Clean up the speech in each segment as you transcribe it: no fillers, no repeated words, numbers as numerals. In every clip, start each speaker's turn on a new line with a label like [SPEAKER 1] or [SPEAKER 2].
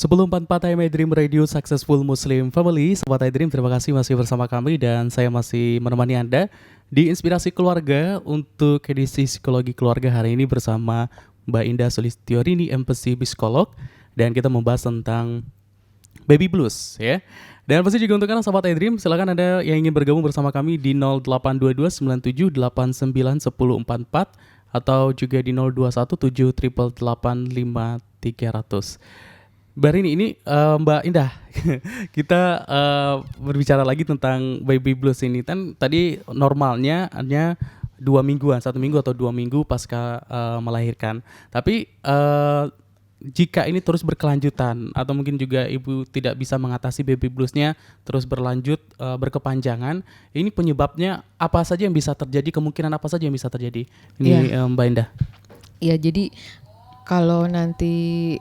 [SPEAKER 1] 1044 My Dream Radio Successful Muslim Family. Sobat I Dream, terima kasih masih bersama kami dan saya masih menemani Anda di Inspirasi Keluarga untuk edisi Psikologi Keluarga hari ini bersama Mbak Indah Solistiorini, MPC Psikolog, dan kita membahas tentang baby blues ya. Dan pasti juga untuk Anda sahabat I Dream, silakan Anda yang ingin bergabung bersama kami di 0822 97 89 1044 atau juga di 021 7 888 5300. Mbak ini Mbak Indah, kita berbicara lagi tentang baby blues ini. Kan tadi normalnya hanya 2 mingguan, 1 minggu atau 2 minggu pasca melahirkan. Tapi jika ini terus berkelanjutan atau mungkin juga ibu tidak bisa mengatasi baby bluesnya terus berlanjut berkepanjangan, ini penyebabnya apa saja yang bisa terjadi, kemungkinan apa saja yang bisa terjadi? Ini Mbak Indah.
[SPEAKER 2] Iya, jadi kalau nanti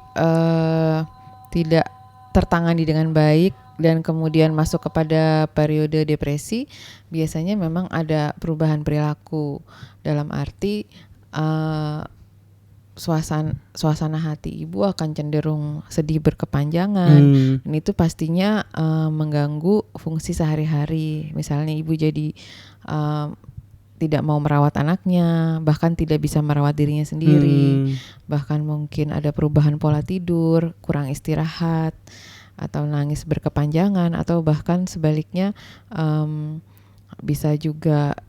[SPEAKER 2] tidak tertangani dengan baik dan kemudian masuk kepada periode depresi, biasanya memang ada perubahan perilaku, dalam arti suasana hati ibu akan cenderung sedih berkepanjangan. Dan itu pastinya mengganggu fungsi sehari-hari. Misalnya ibu jadi tidak mau merawat anaknya, bahkan tidak bisa merawat dirinya sendiri, bahkan mungkin ada perubahan pola tidur, kurang istirahat, atau nangis berkepanjangan, atau bahkan sebaliknya bisa juga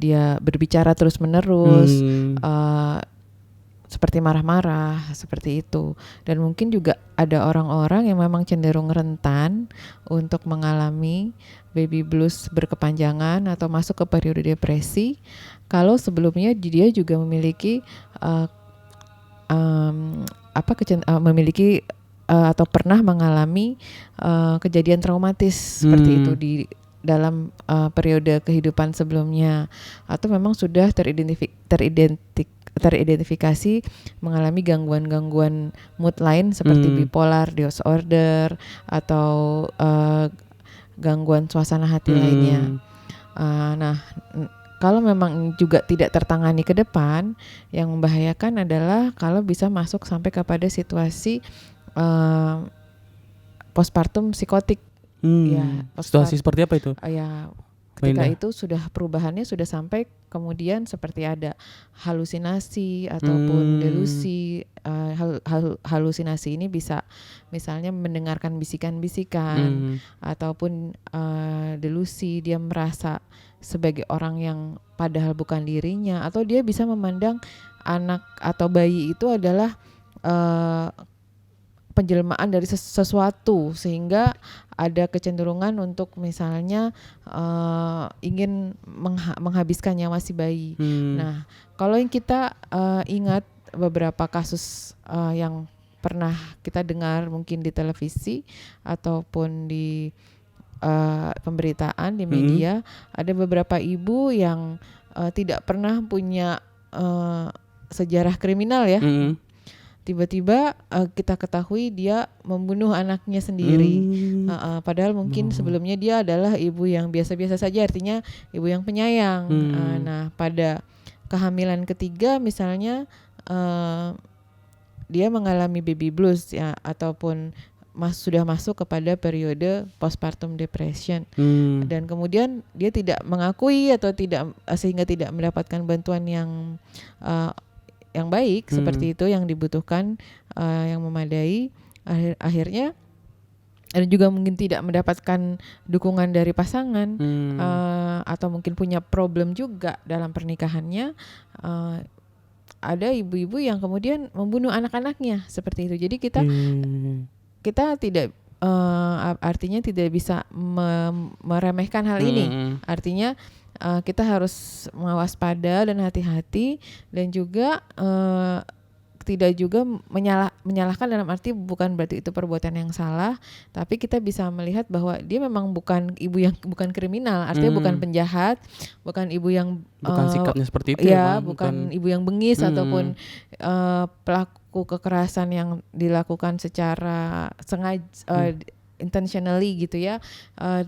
[SPEAKER 2] dia berbicara terus-menerus, seperti marah-marah, seperti itu. Dan mungkin juga ada orang-orang yang memang cenderung rentan untuk mengalami baby blues berkepanjangan atau masuk ke periode depresi kalau sebelumnya dia juga memiliki atau pernah mengalami kejadian traumatis seperti itu di dalam periode kehidupan sebelumnya, atau memang sudah teridentifikasi mengalami gangguan-gangguan mood lain seperti bipolar disorder atau gangguan suasana hati lainnya. Kalau memang juga tidak tertangani ke depan, yang membahayakan adalah kalau bisa masuk sampai kepada situasi postpartum psikotik.
[SPEAKER 1] Situasi seperti apa itu?
[SPEAKER 2] Ketika itu sudah perubahannya sudah sampai kemudian seperti ada halusinasi ataupun delusi. Halusinasi ini bisa misalnya mendengarkan bisikan-bisikan, ataupun delusi, dia merasa sebagai orang yang padahal bukan dirinya, atau dia bisa memandang anak atau bayi itu adalah penjelmaan dari sesuatu, sehingga ada kecenderungan untuk misalnya ingin menghabiskan nyawa si bayi. Nah, kalau yang kita ingat beberapa kasus yang pernah kita dengar mungkin di televisi ataupun di pemberitaan di media, ada beberapa ibu yang tidak pernah punya sejarah kriminal ya. Tiba-tiba kita ketahui dia membunuh anaknya sendiri. Padahal mungkin sebelumnya dia adalah ibu yang biasa-biasa saja, artinya ibu yang penyayang. Nah, pada kehamilan ketiga misalnya dia mengalami baby blues ya, ataupun sudah masuk kepada periode postpartum depression. Dan kemudian dia tidak mengakui atau sehingga tidak mendapatkan bantuan yang baik seperti itu yang dibutuhkan, yang memadai. Akhirnya ada juga mungkin tidak mendapatkan dukungan dari pasangan, atau mungkin punya problem juga dalam pernikahannya. Ada ibu-ibu yang kemudian membunuh anak-anaknya seperti itu. Jadi kita tidak artinya tidak bisa meremehkan hal ini. Artinya kita harus mewaspada dan hati-hati, dan juga tidak juga menyalahkan dalam arti bukan berarti itu perbuatan yang salah, tapi kita bisa melihat bahwa dia memang bukan ibu yang bukan kriminal, artinya bukan penjahat, bukan ibu yang
[SPEAKER 1] bukan sikapnya seperti itu
[SPEAKER 2] ya, bukan ibu yang bengis ataupun pelaku kekerasan yang dilakukan secara sengaja, intentionally gitu ya,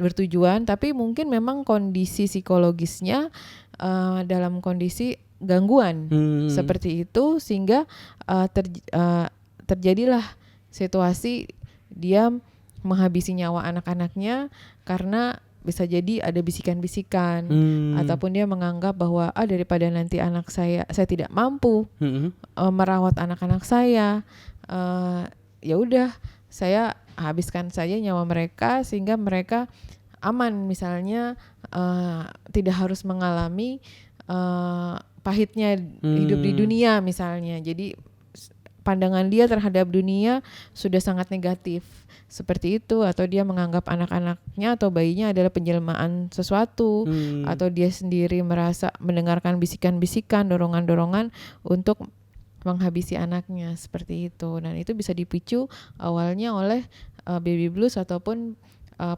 [SPEAKER 2] bertujuan, tapi mungkin memang kondisi psikologisnya dalam kondisi gangguan seperti itu, sehingga terjadilah situasi dia menghabisi nyawa anak-anaknya karena bisa jadi ada bisikan-bisikan ataupun dia menganggap bahwa daripada nanti anak saya tidak mampu merawat anak-anak saya, ya udah saya habiskan saja nyawa mereka sehingga mereka aman, misalnya tidak harus mengalami pahitnya hidup di dunia misalnya. Jadi pandangan dia terhadap dunia sudah sangat negatif seperti itu, atau dia menganggap anak-anaknya atau bayinya adalah penjelmaan sesuatu, atau dia sendiri merasa mendengarkan bisikan-bisikan, dorongan-dorongan untuk menghabisi anaknya seperti itu. Dan itu bisa dipicu awalnya oleh baby blues ataupun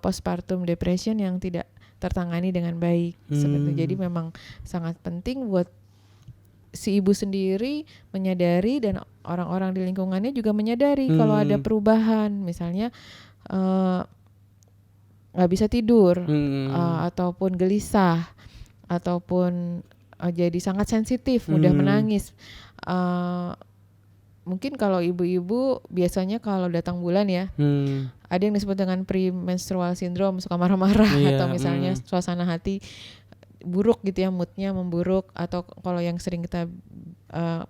[SPEAKER 2] postpartum depression yang tidak tertangani dengan baik. Seperti itu. Jadi memang sangat penting buat si ibu sendiri menyadari dan orang-orang di lingkungannya juga menyadari kalau ada perubahan, misalnya nggak bisa tidur, ataupun gelisah, ataupun jadi sangat sensitif, mudah menangis. Mungkin kalau ibu-ibu biasanya kalau datang bulan ya, ada yang disebut dengan premenstrual syndrome, suka marah-marah atau misalnya suasana hati buruk gitu ya, moodnya memburuk, atau kalau yang sering kita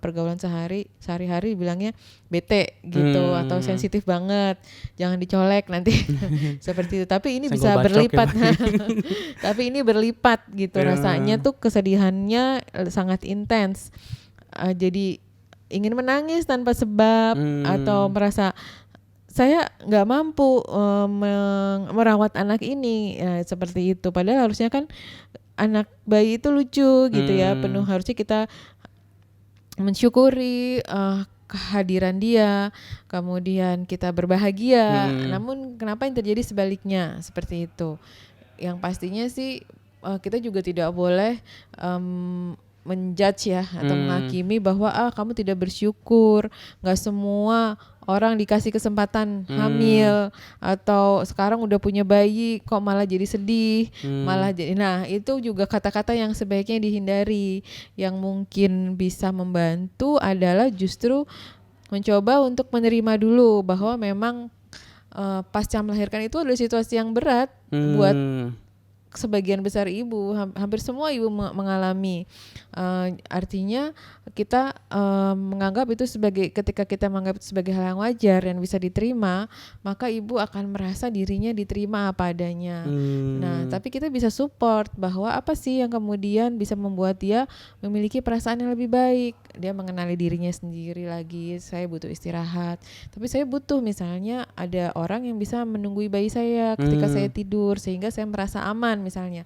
[SPEAKER 2] pergaulan sehari-hari bilangnya bete gitu, atau sensitif banget, jangan dicolek nanti seperti itu. Tapi ini bisa berlipat tapi ini berlipat gitu rasanya tuh, kesedihannya sangat intens, jadi ingin menangis tanpa sebab, atau merasa saya nggak mampu merawat anak ini, seperti itu. Padahal harusnya kan anak bayi itu lucu gitu ya, penuh, harusnya kita mensyukuri kehadiran dia, kemudian kita berbahagia. Namun kenapa yang terjadi sebaliknya seperti itu? Yang pastinya sih kita juga tidak boleh menjudge ya, atau menghakimi bahwa kamu tidak bersyukur, nggak semua orang dikasih kesempatan hamil, atau sekarang udah punya bayi kok malah jadi sedih, malah jadi, nah itu juga kata-kata yang sebaiknya dihindari. Yang mungkin bisa membantu adalah justru mencoba untuk menerima dulu bahwa memang pasca melahirkan itu adalah situasi yang berat buat sebagian besar ibu, hampir semua ibu mengalami. Artinya kita menganggap itu sebagai, ketika kita menganggap itu sebagai hal yang wajar dan bisa diterima, maka ibu akan merasa dirinya diterima apa adanya. Nah, tapi kita bisa support bahwa apa sih yang kemudian bisa membuat dia memiliki perasaan yang lebih baik. Dia mengenali dirinya sendiri lagi, saya butuh istirahat, tapi saya butuh misalnya ada orang yang bisa menunggui bayi saya ketika saya tidur sehingga saya merasa aman misalnya.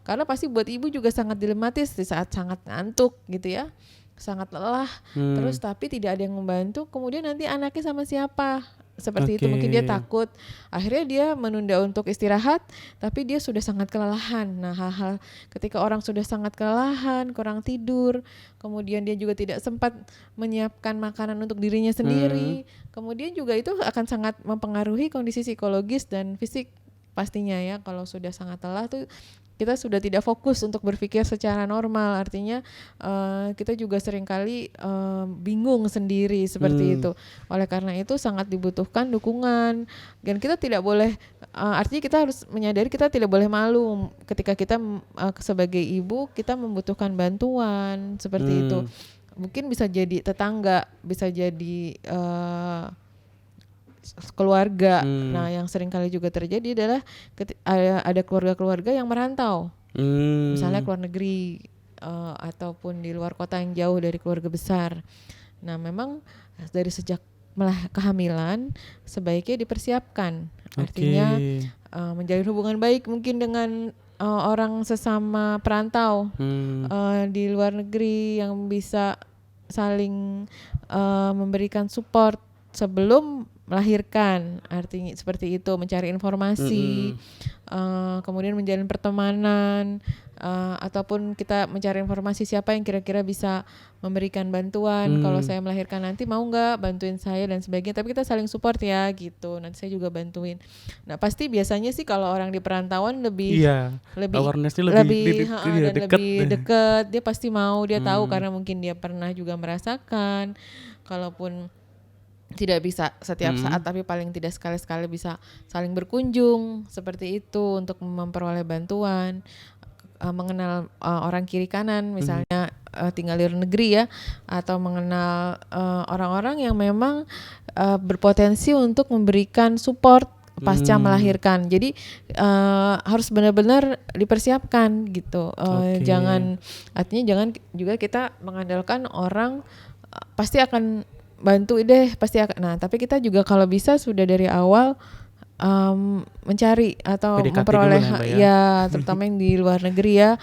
[SPEAKER 2] Karena pasti buat ibu juga sangat dilematis di saat sangat ngantuk gitu ya, sangat lelah, terus tapi tidak ada yang membantu, kemudian nanti anaknya sama siapa? Seperti itu, mungkin dia takut, akhirnya dia menunda untuk istirahat, tapi dia sudah sangat kelelahan. Nah, hal-hal ketika orang sudah sangat kelelahan, kurang tidur, kemudian dia juga tidak sempat menyiapkan makanan untuk dirinya sendiri, kemudian juga itu akan sangat mempengaruhi kondisi psikologis dan fisik pastinya ya. Kalau sudah sangat lelah tuh kita sudah tidak fokus untuk berpikir secara normal, artinya kita juga seringkali bingung sendiri seperti itu. Oleh karena itu sangat dibutuhkan dukungan, dan kita tidak boleh, artinya kita harus menyadari kita tidak boleh malu ketika kita sebagai ibu kita membutuhkan bantuan seperti itu. Mungkin bisa jadi tetangga, bisa jadi keluarga. Nah, yang sering kali juga terjadi adalah ada keluarga-keluarga yang merantau, misalnya ke luar negeri, ataupun di luar kota yang jauh dari keluarga besar. Nah, memang dari sejak kehamilan sebaiknya dipersiapkan, artinya menjalin hubungan baik mungkin dengan orang sesama perantau di luar negeri yang bisa saling memberikan support sebelum melahirkan, artinya seperti itu, mencari informasi, kemudian menjalin pertemanan, ataupun kita mencari informasi siapa yang kira-kira bisa memberikan bantuan. Kalau saya melahirkan nanti mau nggak bantuin saya dan sebagainya, tapi kita saling support ya gitu, nanti saya juga bantuin. Nah, pasti biasanya sih kalau orang di perantauan lebih lebih dekat, dia pasti mau, dia tahu karena mungkin dia pernah juga merasakan. Kalaupun tidak bisa setiap saat, tapi paling tidak sekali-sekali bisa saling berkunjung seperti itu untuk memperoleh bantuan, mengenal orang kiri kanan misalnya, tinggal di luar negeri ya, atau mengenal orang-orang yang memang berpotensi untuk memberikan support pasca melahirkan. Jadi harus benar-benar dipersiapkan gitu. Jangan, artinya jangan juga kita mengandalkan orang pasti akan bantu deh, pasti akan. Nah, tapi kita juga kalau bisa sudah dari awal mencari atau
[SPEAKER 1] PDKT
[SPEAKER 2] memperoleh
[SPEAKER 1] dulu ya,
[SPEAKER 2] ya, terutama yang di luar negeri ya.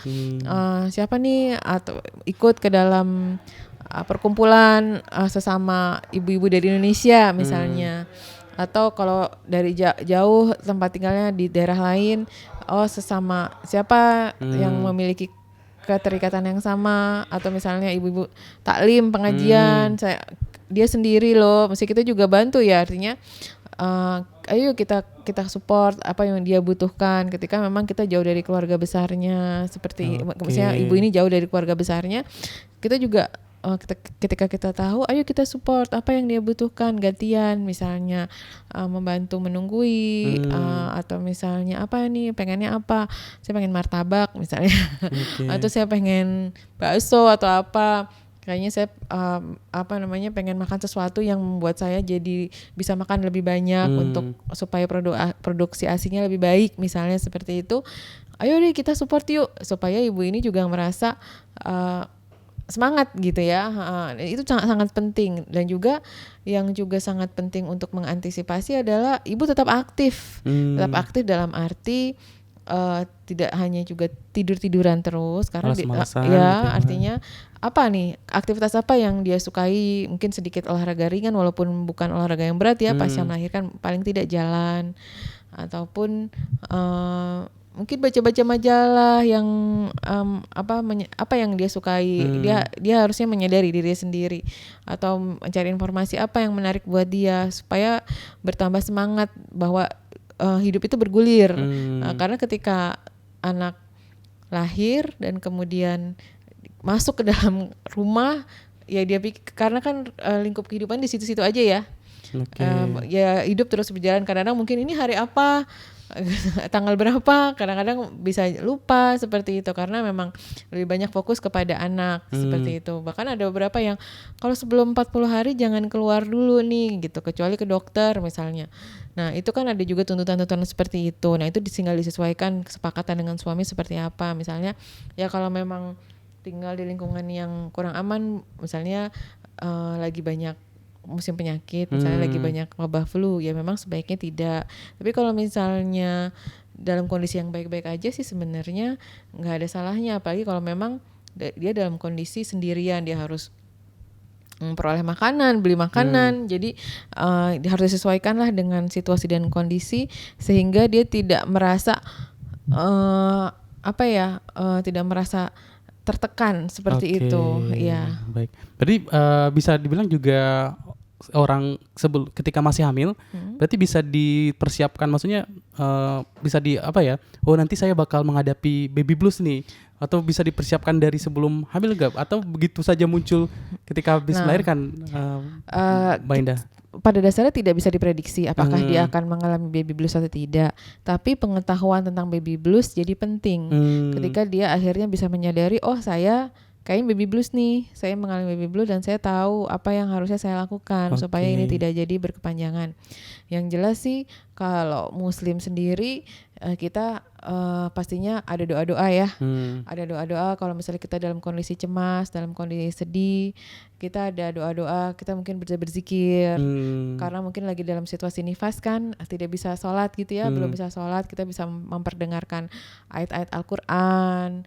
[SPEAKER 2] Siapa nih, atau ikut ke dalam perkumpulan sesama ibu-ibu dari Indonesia misalnya. Atau kalau dari jauh tempat tinggalnya di daerah lain, sesama siapa yang memiliki keterikatan yang sama, atau misalnya ibu-ibu taklim pengajian, dia sendiri loh, mesti kita juga bantu ya, artinya ayo kita support apa yang dia butuhkan ketika memang kita jauh dari keluarga besarnya, seperti misalnya ibu ini jauh dari keluarga besarnya, kita juga ketika kita tahu, ayo kita support apa yang dia butuhkan, gantian misalnya membantu menunggui, atau misalnya apa nih, pengennya apa, saya pengen martabak misalnya, atau saya pengen bakso atau apa, kayaknya saya pengen makan sesuatu yang membuat saya jadi bisa makan lebih banyak untuk supaya produksi ASINya lebih baik misalnya, seperti itu. Ayo deh kita support yuk, supaya ibu ini juga merasa semangat gitu ya. Itu sangat penting. Dan juga yang juga sangat penting untuk mengantisipasi adalah ibu tetap aktif. Tetap aktif dalam arti tidak hanya juga tiduran terus, karena
[SPEAKER 1] Malas-malasan gitu ya.
[SPEAKER 2] artinya apa nih, aktivitas apa yang dia sukai, mungkin sedikit olahraga ringan walaupun bukan olahraga yang berat ya, pasca melahirkan, paling tidak jalan, ataupun mungkin baca-baca majalah yang apa yang dia sukai. Dia harusnya menyadari diri sendiri, atau mencari informasi apa yang menarik buat dia supaya bertambah semangat bahwa hidup itu bergulir. Karena ketika anak lahir dan kemudian masuk ke dalam rumah, ya dia karena kan lingkup kehidupan di situ-situ aja ya. Ya hidup terus berjalan. Kadang-kadang mungkin ini hari apa, tanggal berapa, kadang-kadang bisa lupa seperti itu, karena memang lebih banyak fokus kepada anak seperti itu. Bahkan ada beberapa yang kalau sebelum 40 hari jangan keluar dulu nih gitu, kecuali ke dokter misalnya. Nah itu kan ada juga tuntutan-tuntutan seperti itu. Nah itu tinggal disesuaikan kesepakatan dengan suami seperti apa. Misalnya ya kalau memang tinggal di lingkungan yang kurang aman, misalnya lagi banyak musim penyakit, misalnya lagi banyak wabah flu, ya memang sebaiknya tidak. Tapi kalau misalnya dalam kondisi yang baik-baik aja sih sebenarnya nggak ada salahnya, apalagi kalau memang dia dalam kondisi sendirian, dia harus memperoleh makanan, beli makanan, jadi harus disesuaikan lah dengan situasi dan kondisi, sehingga dia tidak merasa tidak merasa tertekan seperti itu ya.
[SPEAKER 1] Baik, berarti bisa dibilang juga orang ketika masih hamil berarti bisa dipersiapkan, maksudnya bisa nanti saya bakal menghadapi baby blues nih, atau bisa dipersiapkan dari sebelum hamil gak? Atau begitu saja muncul ketika habis melahirkan, Mbak Indah?
[SPEAKER 2] Pada dasarnya tidak bisa diprediksi apakah dia akan mengalami baby blues atau tidak. Tapi pengetahuan tentang baby blues jadi penting. Ketika dia akhirnya bisa menyadari, oh saya kayaknya baby blues nih, saya mengalami baby blues dan saya tahu apa yang harusnya saya lakukan supaya ini tidak jadi berkepanjangan. Yang jelas sih kalau Muslim sendiri kita pastinya ada doa-doa ya. Ada doa-doa kalau misalnya kita dalam kondisi cemas, dalam kondisi sedih, kita ada doa-doa, kita mungkin berzikir. Karena mungkin lagi dalam situasi nifas kan, tidak bisa sholat gitu ya, belum bisa sholat, kita bisa memperdengarkan ayat-ayat Al-Quran,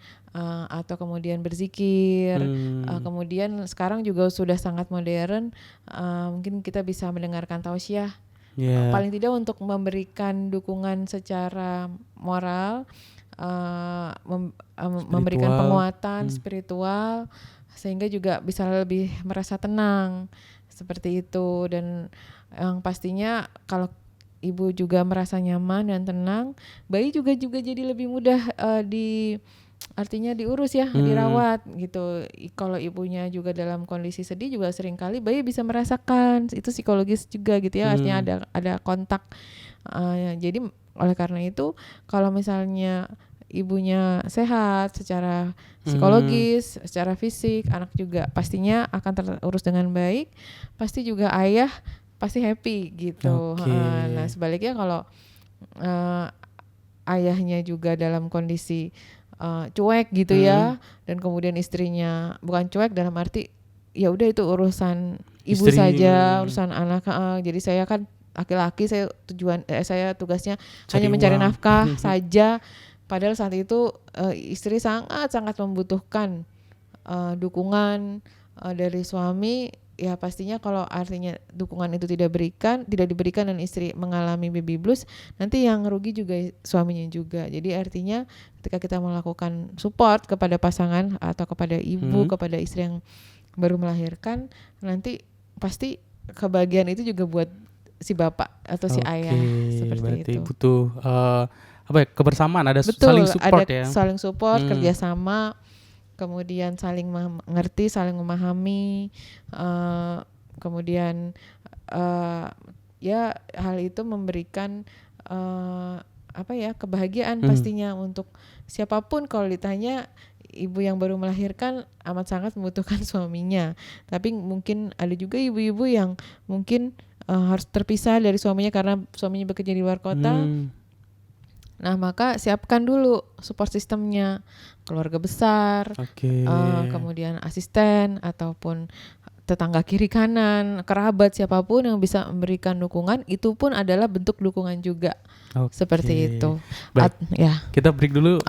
[SPEAKER 2] atau kemudian berzikir. Kemudian sekarang juga sudah sangat modern, mungkin kita bisa mendengarkan tausiah. Paling tidak untuk memberikan dukungan secara moral, memberikan penguatan spiritual, sehingga juga bisa lebih merasa tenang seperti itu. Dan yang pastinya kalau ibu juga merasa nyaman dan tenang, bayi juga jadi lebih mudah artinya diurus ya, dirawat gitu. Kalau ibunya juga dalam kondisi sedih juga seringkali bayi bisa merasakan, itu psikologis juga gitu ya, artinya ada kontak. Jadi oleh karena itu kalau misalnya ibunya sehat secara psikologis, secara fisik, anak juga pastinya akan terurus dengan baik. Pasti juga ayah pasti happy gitu. Nah sebaliknya kalau ayahnya juga dalam kondisi cuek gitu ya, dan kemudian istrinya bukan cuek dalam arti ya udah itu urusan ibu saja, urusan anak. Jadi saya kan laki-laki, saya tugasnya hanya mencari nafkah saja. Padahal saat itu istri sangat membutuhkan dukungan dari suami. Ya pastinya kalau artinya dukungan itu tidak diberikan dan istri mengalami baby blues, nanti yang rugi juga suaminya juga. Jadi artinya ketika kita melakukan support kepada pasangan atau kepada ibu, kepada istri yang baru melahirkan, nanti pasti kebahagiaan itu juga buat si bapak atau si ayah, seperti
[SPEAKER 1] berarti
[SPEAKER 2] itu.
[SPEAKER 1] Butuh kebersamaan, ada
[SPEAKER 2] Betul,
[SPEAKER 1] saling support
[SPEAKER 2] ada
[SPEAKER 1] ya.
[SPEAKER 2] saling support, kerjasama, kemudian saling mengerti, saling memahami, kemudian ya hal itu memberikan kebahagiaan pastinya untuk siapapun. Kalau ditanya, ibu yang baru melahirkan amat sangat membutuhkan suaminya, tapi mungkin ada juga ibu-ibu yang mungkin harus terpisah dari suaminya karena suaminya bekerja di luar kota. Nah maka siapkan dulu support sistemnya, keluarga besar, kemudian asisten ataupun tetangga kiri kanan, kerabat, siapapun yang bisa memberikan dukungan, itu pun adalah bentuk dukungan juga. Seperti itu.
[SPEAKER 1] Kita break dulu.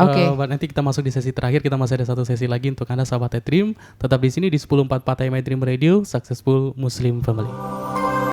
[SPEAKER 1] Nanti kita masuk di sesi terakhir. Kita masih ada satu sesi lagi untuk Anda sahabat iDream. Tetap di sini di 1044 My Dream Radio, Successful Muslim Family.